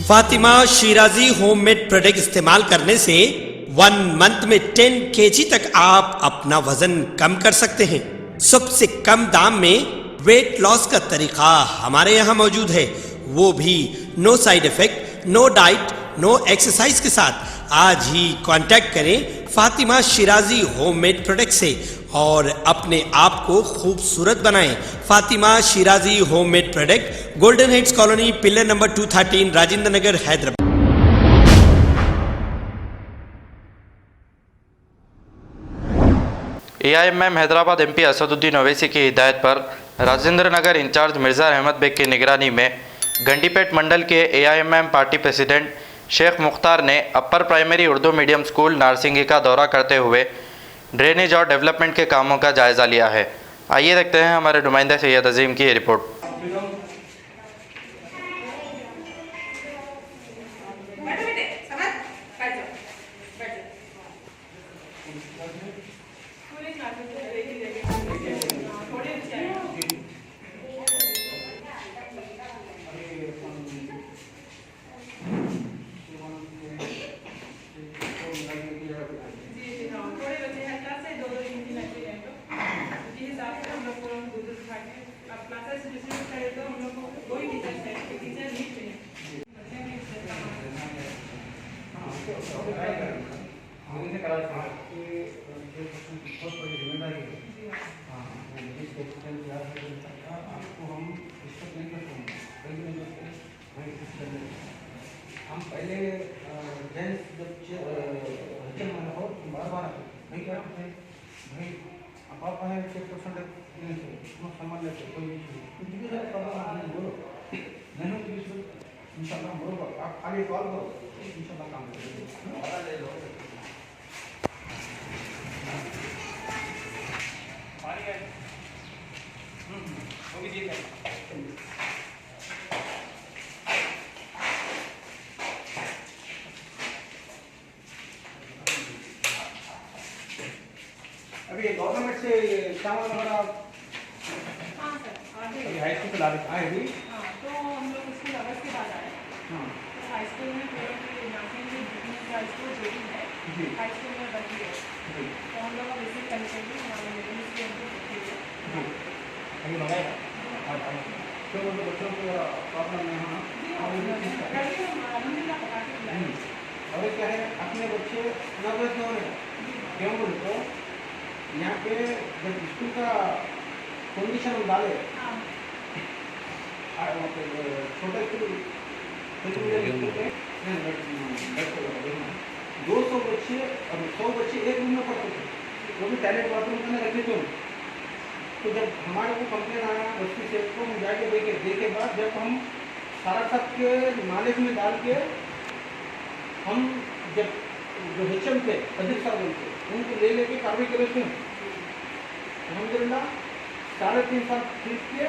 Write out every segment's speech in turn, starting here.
Fatima Shirazi homemade product इस्तेमाल करने से 1 मंथ में 10 kg तक आप अपना वजन कम कर सकते हैं। सबसे कम दाम में वेट लॉस का तरीका हमारे यहाँ मौजूद है, वो भी no side effect, no diet, no exercise के साथ। आज ही कांटेक्ट करें फातिमा शिराजी होममेड प्रोडक्ट से और अपने आप को खूबसूरत बनाएं। Fatima Shirazi homemade product, golden heads colony, pillar number 213, Rajendra Nagar, Hyderabad. AIMM Hyderabad MP Asaduddin Owaisi की हिदायत पर राजेंद्र नगर इंचार्ज मिर्ज़ा अहमद बेग की निगरानी में गंडीपेट मंडल के AIMM party president Sheikh Mukhtar ने upper primary Urdu medium school Narsingi का दौरा करते हुए ड्रेनेज और डेवलपमेंट के कामों का जायज़ा लिया है। आइए देखते हैं हमारे नुमाइंदा सैयद अजीम की रिपोर्ट। हम पहले जेंट्स जब हल्चल में हो बार बार भाई क्या करते हैं भाई आप है 6% सामान लेते कोई बोलो नहीं इंशाल्लाह बोलो आप खाली कॉल करो इंशाल्लाह काम करेंगे। अभी गवर्नमेंट से चावल वगैरह हाँ सर अभी हाई स्कूल ला आए अभी हाँ तो हम लोग स्कूल अगस्त के बाद आए। हाँ तो हाई स्कूल में नासिंग में हाई स्कूल वेटिंग है, जी हाई स्कूल में बची है जी तो हम लोग विजिट करने के लिए हमारे मिडिल स्कूल को देखिए। जी अभी मंगाएगा तो मतलब बच्चों को प्रॉब्लम नहीं होना अलहमदिल्ला पका के खिलाए। और क्या है अपने बच्चे नर्वस न होने क्यों बोले तो यहाँ पे जब स्कूल का कंडीशन हम डाले छोटे स्कूल 200 बच्चे और 100 बच्चे एक रूम में पढ़ते थे, वो भी टॉयलेट बाथरूम में रखे थे। तो जब हमारे को कंप्लेन आया बस्ती से तो हम जाके देखे बाद जब हम सारा सब के नॉलेज में डाल के हम जब जो HM थे अधिक साल थे उनको ले लेके कार्रवाई करे थे। अलहमदिल्ला 3.5 साल खींच के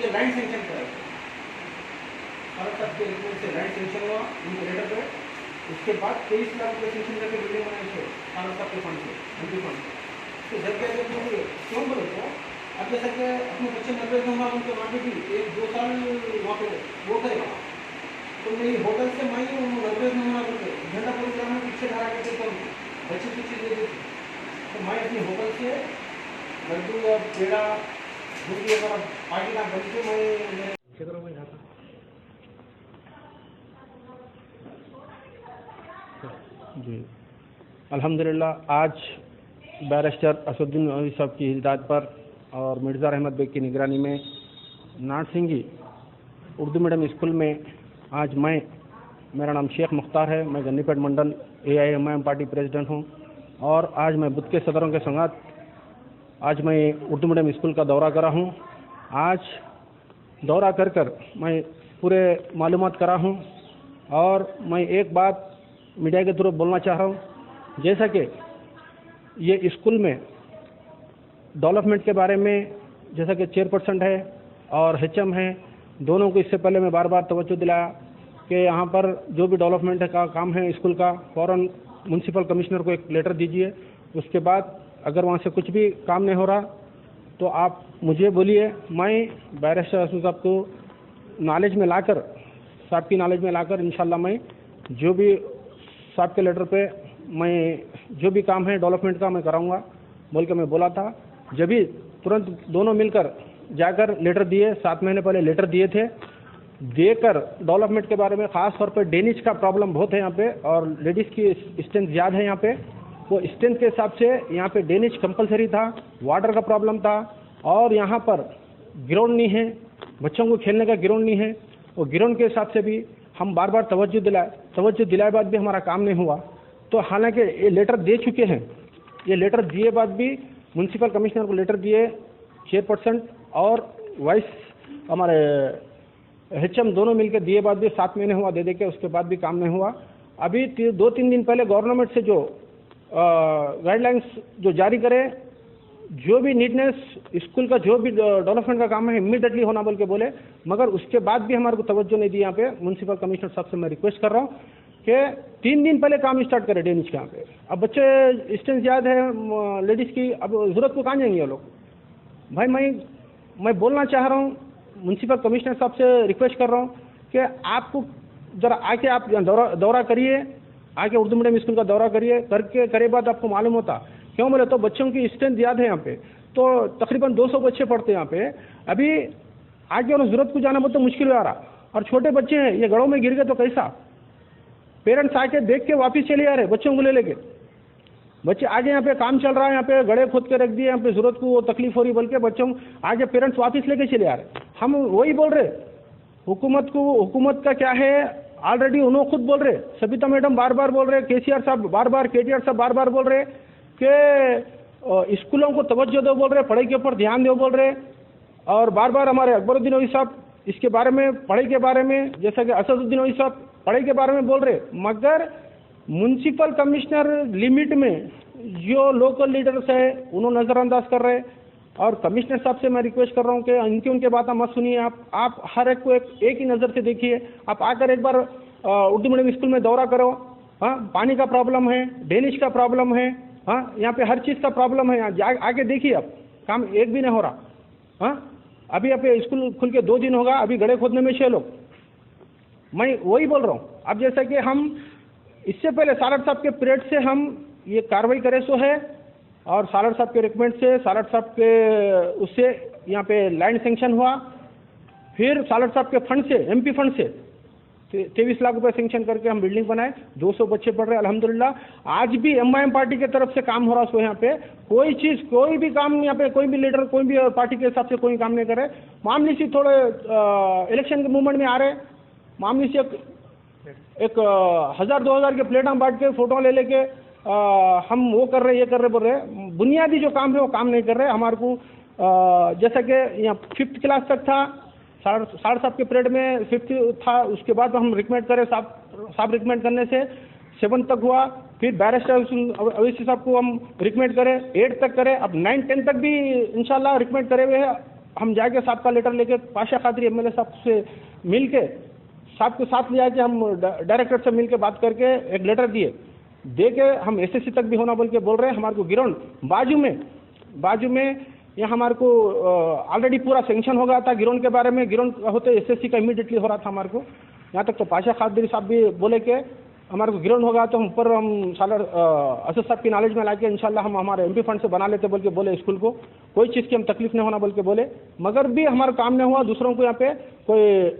ये लाइन सेंक्शन कराए सारा सब के रिपोर्ट से लाइन सेंक्शन हुआ उनके लेटर पे। उसके बाद 23 लाख रुपये सेंक्शन करके बिल्डिंग बनाई थे सारा सब के फंड से एमपी फंड से। तो जब क्या जब बोले क्यों बोले तो अब जैसा कि अपने बच्चे नब्बे होगा उनके वहाँ पे भी 1-2 साल वहाँ पे वो करेगा तो मेरी होटल से मैं नब्बे होना बोलते झंडा प्रोग्राम में पीछे धारा करते तो बच्चे पीछे दे देते। तो मैं अपनी होटल से लड्डू या पेड़ा जो भी अगर पार्टी का बन के मैं क्षेत्रों में जाता जी। अल्हम्दुलिल्लाह आज बैरिस्टर असदुद्दीन ओवैसी साहब की हिदायत पर और मिर्ज़ा अहमद बेग की निगरानी में नारसिंगी उर्दू मीडियम स्कूल में आज मेरा नाम शेख मुख्तार है, मैं गंडीपेट मंडल AIMM पार्टी प्रेसिडेंट हूं और आज मैं बुध के सदरों के संगात आज मैं उर्दू मीडियम स्कूल का दौरा करा हूं। आज दौरा कर मैं पूरे मालूमात करा हूं और मैं एक बात मीडिया के थ्रू बोलना चाह रहा हूं, जैसा कि ये स्कूल में डेवलपमेंट के बारे में जैसा कि चेयरपर्सन है और HM है, दोनों को इससे पहले मैं बार बार तवज्जो दिलाया कि यहाँ पर जो भी डेवलपमेंट का काम है स्कूल का फ़ौरन म्यूनसिपल कमिश्नर को एक लेटर दीजिए। उसके बाद अगर वहाँ से कुछ भी काम नहीं हो रहा तो आप मुझे बोलिए, मैं बैरिस्टर असद साहब को नॉलेज में लाकर साहब की नॉलेज में लाकर इंशाल्लाह मैं जो भी साहब के लेटर पे मैं जो भी काम है डेवलपमेंट का मैं कराऊंगा बोल के मैं बोला था। जब भी तुरंत दोनों मिलकर जाकर लेटर दिए, 7 महीने पहले लेटर दिए थे, देकर डेवलपमेंट के बारे में ख़ास तौर पे डेनिज का प्रॉब्लम बहुत है यहाँ पे और लेडीज़ की स्ट्रेंथ ज़्यादा है यहाँ पे। वो स्ट्रेंथ के हिसाब से यहाँ पे डेनिज कंपलसरी था, वाटर का प्रॉब्लम था और यहाँ पर ग्राउंड नहीं है, बच्चों को खेलने का ग्राउंड नहीं है। वो ग्राउंड के हिसाब से भी हम बार बार तवज्जो दिलाए बाद भी हमारा काम नहीं हुआ। तो हालांकि ये लेटर दे चुके हैं, ये लेटर दिए बाद भी म्यूनसिपल कमिश्नर को लेटर दिए, चेयरपर्सन और वाइस हमारे HM दोनों मिलकर दिए बाद भी 7 महीने हुआ दे के उसके बाद भी काम नहीं हुआ। अभी 2-3 दिन पहले गवर्नमेंट से जो गाइडलाइंस जो जारी करे, जो भी नीटनेस स्कूल का जो भी डेवलपमेंट का काम है इमीडिएटली होना बोल के बोले, मगर उसके बाद भी हमारे को तवज्जो नहीं दी। यहाँ पे म्यूनसिपल कमिश्नर साहब से मैं रिक्वेस्ट कर रहा हूँ कि 3 दिन पहले काम स्टार्ट करें डेनिज के यहाँ पे। अब बच्चे स्ट्रेंथ ज़्यादा है लेडीज़ की, अब ज़रूरत को कहाँ जाएंगे ये लोग। भाई मैं बोलना चाह रहा हूँ, म्यूनसिपल कमिश्नर साहब से रिक्वेस्ट कर रहा हूँ कि आपको ज़रा आके आप दौरा करिए, आके उर्दू मीडियम स्कूल का दौरा करिए, करे बाद आपको मालूम होता। क्यों बोले तो बच्चों की स्ट्रेंथ ज़्यादा है यहाँ पे, तो तकरीबन 200 बच्चे पढ़ते हैं यहाँ पे। अभी आगे और ज़रूरत को जाना बहुत तो मुश्किल हो रहा, और छोटे बच्चे हैं, ये गड़ों में गिर गए तो कैसा। पेरेंट्स आके देख के वापस चले आ रहे बच्चों को ले लेके। बच्चे आगे यहाँ पे काम चल रहा है, यहाँ पे गड़े खोद के रख दिए, यहाँ पे ज़रूरत को वो तकलीफ हो रही, बल्कि बच्चों आगे पेरेंट्स वापस लेके चले आ रहे। हम वही बोल रहे हुकूमत का क्या है, ऑलरेडी उन्होंने खुद बोल रहे, सबिता मैडम बार बार बोल रहे, KCR साहब बार बार, KTR साहब बार बार बोल रहे कि स्कूलों को तवज्जो दो बोल रहे, पढ़ाई के ऊपर ध्यान दो बोल रहे। और बार बार हमारे अकबरुद्दीन ओवैसी साहब इसके बारे में, पढ़ाई के बारे में, जैसा कि असदुद्दीन ओवैसी साहब पढ़ाई के बारे में बोल रहे, मगर म्यूनसिपल कमिश्नर लिमिट में जो लोकल लीडर्स है उन्होंने नज़रअंदाज कर रहे। और कमिश्नर साहब से मैं रिक्वेस्ट कर रहा हूँ कि उनके बात मत सुनिए, आप हर एक को एक ही नज़र से देखिए। आप आकर एक बार उर्दू मीडियम स्कूल में दौरा करो। हाँ, पानी का प्रॉब्लम है, डेनिश का प्रॉब्लम है, हाँ यहाँ पे हर चीज़ का प्रॉब्लम है। यहाँ आगे देखिए, अब काम एक भी नहीं हो रहा। हाँ, अभी स्कूल खुल के 2 दिन होगा, अभी गड्ढे खोदने में 6 लोग। मैं वही बोल रहा हूँ। अब जैसा कि हम इससे पहले सालर साहब के पीरियड से हम ये कार्रवाई करे सो है, और सालर साहब के रिकमेंड से, सालर साहब के उससे यहाँ पे लैंड सेंक्शन हुआ। फिर सालर साहब के फंड से, MP फंड से 23 लाख रुपए सेंक्शन करके हम बिल्डिंग बनाए, 200 बच्चे पढ़ रहे अल्हम्दुलिल्लाह। आज भी MIM पार्टी की तरफ से काम हो रहा है। सो यहाँ पे कोई चीज़, कोई भी काम यहाँ पे कोई भी लीडर, कोई भी पार्टी के हिसाब से कोई काम नहीं करे। मामूली सी थोड़े इलेक्शन के मूवमेंट में आ रहे, मामूली से एक 1000-2000 के प्लेट हम बांट के फोटो ले लेके हम वो कर रहे, ये कर रहे, बोल रहे। बुनियादी जो काम है वो काम नहीं कर रहे। हमारे को जैसा कि यहाँ 5th क्लास तक था, साढ़े साहब के पीरियड में 5th था, उसके बाद हम रिकमेंड करें, साहब रिकमेंड करने से 7th तक हुआ। फिर बैरिस्टर ओवैसी साहब को हम रिकमेंड करें, 8th तक करें, अब 9-10 तक भी इंशाल्लाह रिकमेंड करे हुए हैं। हम जाके साहब का लेटर लेके पाशा खादरी MLA साहब से मिल के, साहब के साथ ले आके हम डायरेक्टर से मिल के बात करके एक लेटर दिए, दे के हम SSC तक भी होना बोल के बोल रहे हैं। हमारे को ग्राउंड बाजू में यहाँ हमारे को ऑलरेडी पूरा सेंक्शन हो गया था ग्राउंड के बारे में। ग्राउंड होते SSC का इमीडिएटली हो रहा था हमारे को। यहाँ तक तो पाशा खादरी साहब भी बोले कि हमारे को ग्राउंड होगा तो हम ऊपर हम सालर असद साहब की नॉलेज में लाके इंशाल्लाह हम हमारे MP फंड से बना लेते बोल के बोले। स्कूल को कोई चीज़ की हम तकलीफ नहीं होना बोल के बोले, मगर भी हमारा काम नहीं हुआ। दूसरों को यहाँ पे कोई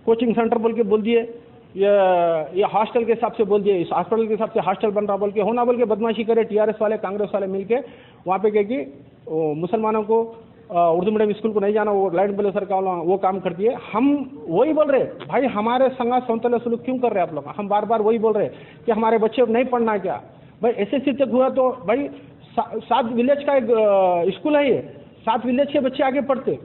कोचिंग सेंटर बोल के बोल दिए, ये हॉस्टल के हिसाब से बोल दिए, इस हॉस्पिटल के हिसाब से हॉस्टल बन रहा बोल के, होना बोल के बदमाशी करे TRS वाले, कांग्रेस वाले मिलके वहाँ पे कि मुसलमानों को उर्दू मीडियम स्कूल को नहीं जाना, वो लाइट बले सर का वो काम करती है। हम वही बोल रहे भाई, हमारे संगा सौंतल्य सलूक क्यों कर रहे हैं आप लोग। हम बार बार वही बोल रहे कि हमारे बच्चे नहीं पढ़ना है क्या भाई। SSC तक हुआ तो भाई 7 विलेज का एक स्कूल है, ये 7 विलेज के बच्चे आगे पढ़ते।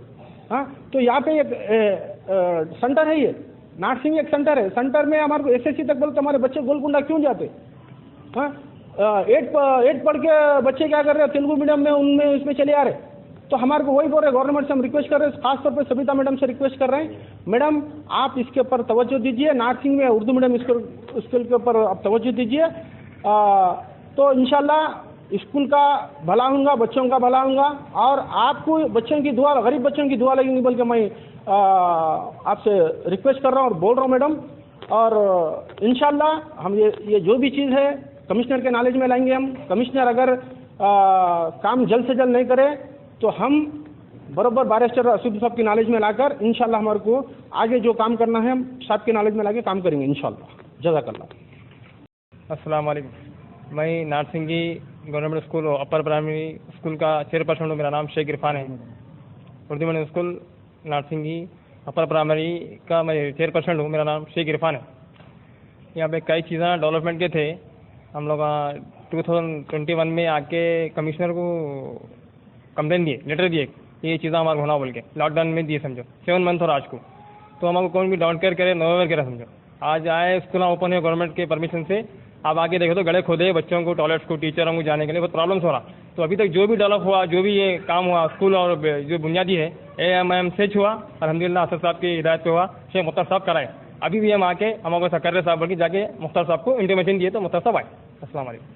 हाँ, तो यहाँ पे एक सेंटर है, ये नार्सिंग एक सेंटर है। सेंटर में हमारे को SSC तक बोलते हमारे बच्चे गोलकुंडा क्यों जाते। हाँ, 8 पढ़ के बच्चे क्या कर रहे हैं, तेलुगु मीडियम में उनमें उसमें चले आ रहे। तो हमारे को वही बोल रहे, गवर्नमेंट से हम रिक्वेस्ट कर रहे हैं, खासतौर पर सबिता मैडम से रिक्वेस्ट कर रहे हैं, मैडम आप इसके ऊपर तवज्जो दीजिए। नार्सिंग में उर्दू मीडियम स्कूल के ऊपर आप तवज्जो दीजिए, तो इंशाल्लाह स्कूल का भला होगा, बच्चों का भला होगा। और आपको बच्चों की दुआ, गरीब बच्चों की दुआ लगेंगी बोल के मैं आपसे रिक्वेस्ट कर रहा हूँ और बोल रहा हूँ मैडम। और इंशाल्लाह हम ये जो भी चीज़ है कमिश्नर के नॉलेज में लाएंगे हम। कमिश्नर अगर काम जल्द से जल्द नहीं करे तो हम बराबर बैरिस्टर असद साहब की नॉलेज में लाकर इंशाल्लाह हमारे को आगे जो काम करना है हम साहब के नॉलेज में लाके काम करेंगे इंशाल्लाह। जज़ाकल्लाह। अस्सलाम वालेकुम। मैं Narsingi government school upper primary school का चेयरपर्सन हूँ। मेरा नाम शेख इरफान है। Urdu medium school Narsingi upper primary का मैं चेयरपर्सन हूँ। मेरा नाम शेख इरफान है। यहाँ पे कई चीज़ें डेवलपमेंट के थे। हम लोग 2021 में आके कमिश्नर को कंप्लेन दिए, लेटर दिए, ये चीज़ें हमारे होना बोल के लॉकडाउन में दिए समझो 7 मंथ और आज को। तो हमारे कौन भी डाउन केयर करे नोवेयर करे समझो। आज आए स्कूल ओपन है गवर्नमेंट के परमिशन से। आप आगे देखो तो गड़े खोदे बच्चों को, टॉयलेट्स को, टीचरों को जाने के लिए बहुत प्रॉब्लम्स हो रहा। तो अभी तक जो भी डेवलप हुआ, जो भी ये काम हुआ स्कूल और जो बुनियादी है AMM से हुआ अल्हम्दुलिल्लाह असद साहब की हिदायत पे हुआ। शेख मुख्तार साहब कराए। अभी भी हम आके हमारे सेक्रेटरी साहब बोल जाके मुख्तार साहब को इंटीमेशन दिए तो मुख्तार साहब आए। अस्सलाम वालेकुम।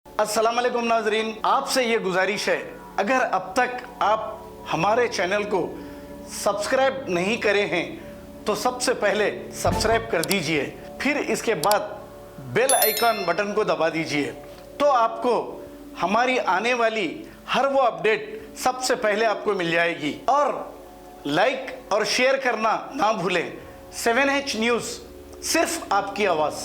अस्सलाम वालेकुम नाजरीन, आपसे ये गुजारिश है, अगर अब तक आप हमारे चैनल को सब्सक्राइब नहीं करे हैं तो सबसे पहले सब्सक्राइब कर दीजिए, फिर इसके बाद बेल आइकन बटन को दबा दीजिए तो आपको हमारी आने वाली हर वो अपडेट सबसे पहले आपको मिल जाएगी। और लाइक और शेयर करना ना भूलें। 7H न्यूज़, सिर्फ आपकी आवाज़।